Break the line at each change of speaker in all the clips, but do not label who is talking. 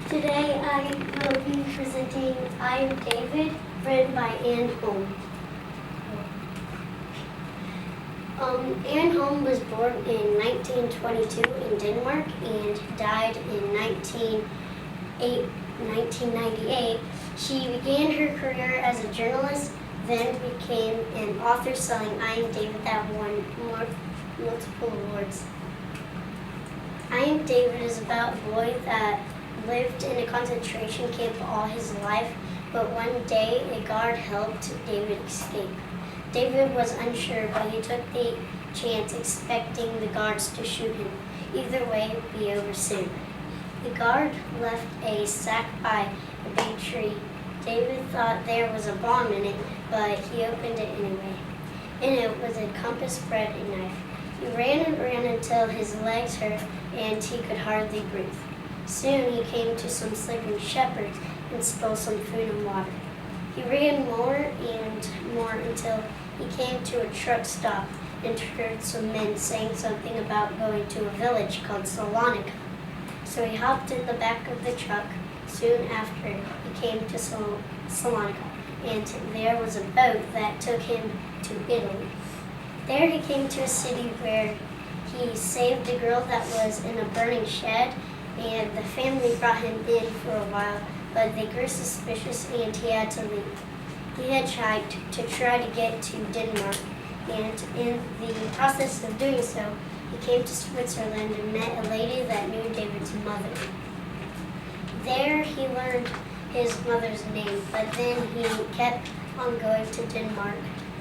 Today I will be presenting I Am David, written by Anne Holm. Anne Holm was born in 1922 in Denmark and died in 1998. She began her career as a journalist, then became an author selling I Am David that won multiple awards. I Am David is about a boy that lived in a concentration camp all his life, but one day a guard helped David escape. David was unsure, but he took the chance, expecting the guards to shoot him. Either way, it would be over soon. The guard left a sack by a big tree. David thought there was a bomb in it, but he opened it anyway. In it was a compass, bread, and knife. He ran and ran until his legs hurt and he could hardly breathe. Soon he came to some sleeping shepherds and stole some food and water. He ran more and more until he came to a truck stop and heard some men saying something about going to a village called Salonika. So he hopped in the back of the truck. Soon after, he came to Salonika, and there was a boat that took him to Italy. There he came to a city where he saved a girl that was in a burning shed, and the family brought him in for a while, but they grew suspicious and he had to leave. He had tried to get to Denmark, and in the process of doing so, he came to Switzerland and met a lady that knew David's mother. There he learned his mother's name, but then he kept on going to Denmark,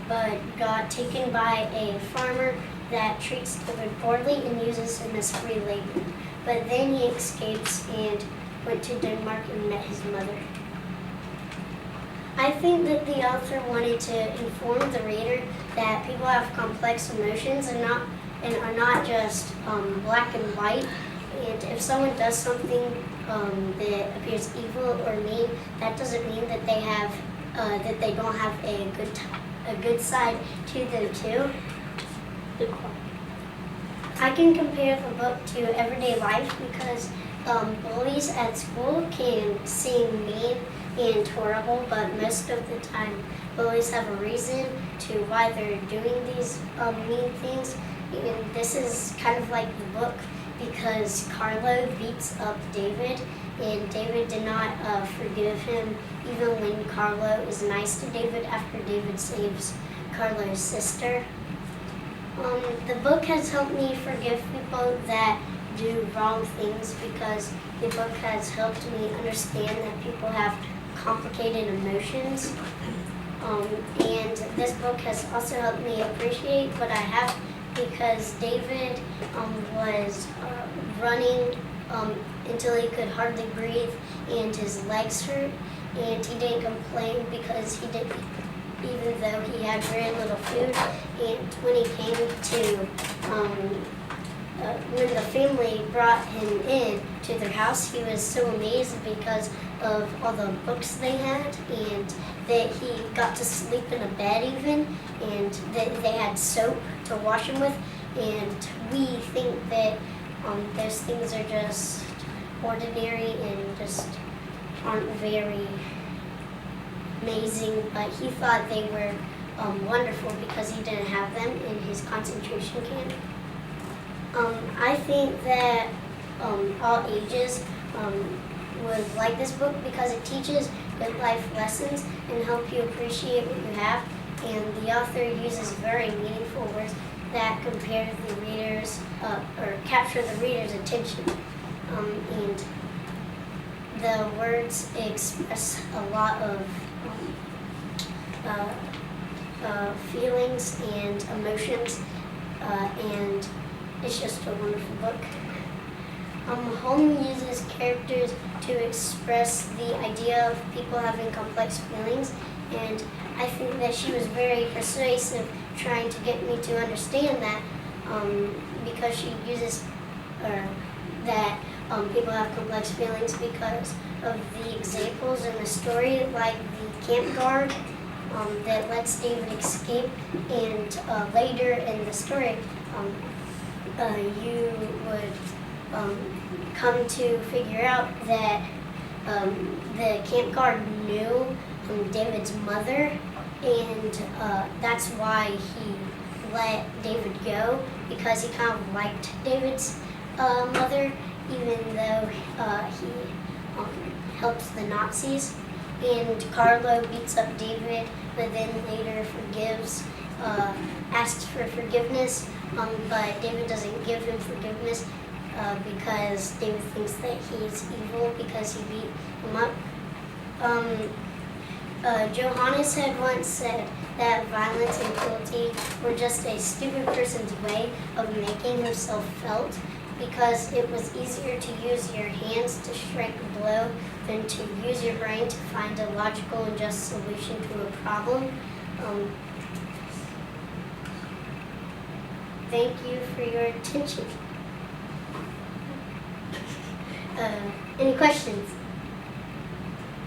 but got taken by a farmer that treats David poorly and uses him as free labor. But then he escapes and went to Denmark and met his mother. I think that the author wanted to inform the reader that people have complex emotions and are not just black and white. And if someone does something that appears evil or mean, that doesn't mean that they don't have a good side to them too. I can compare the book to everyday life because bullies at school can seem mean and horrible, but most of the time bullies have a reason to why they're doing these mean things. And this is kind of like the book because Carlo beats up David, and David did not forgive him even when Carlo is nice to David after David saves Carlo's sister. The book has helped me forgive people that do wrong things because the book has helped me understand that people have complicated emotions. And this book has also helped me appreciate what I have because David was running until he could hardly breathe and his legs hurt, and he didn't complain because even though he had very little food. And when he came to, when the family brought him in to their house, he was so amazed because of all the books they had, and that he got to sleep in a bed even, and that they had soap to wash him with. And we think that those things are just ordinary and just aren't very amazing, but he thought they were wonderful because he didn't have them in his concentration camp. I think that all ages would like this book because it teaches good life lessons and help you appreciate what you have, and the author uses very meaningful words that compare the readers or capture the reader's attention, and the words express a lot of feelings and emotions, and it's just a wonderful book. Holm uses characters to express the idea of people having complex feelings, and I think that she was very persuasive trying to get me to understand that because she uses that people have complex feelings because of the examples in the story, like the camp guard that lets David escape, and later in the story you would come to figure out that the camp guard knew David's mother, and that's why he let David go, because he kind of liked David's mother, even though he helps the Nazis. And Carlo beats up David, but then later forgives, asks for forgiveness, but David doesn't give him forgiveness because David thinks that he's evil because he beat him up. Johannes had once said that violence and cruelty were just a stupid person's way of making himself felt, because it was easier to use your hands to strike a blow than to use your brain to find a logical and just solution to a problem. Thank you for your attention. Any questions?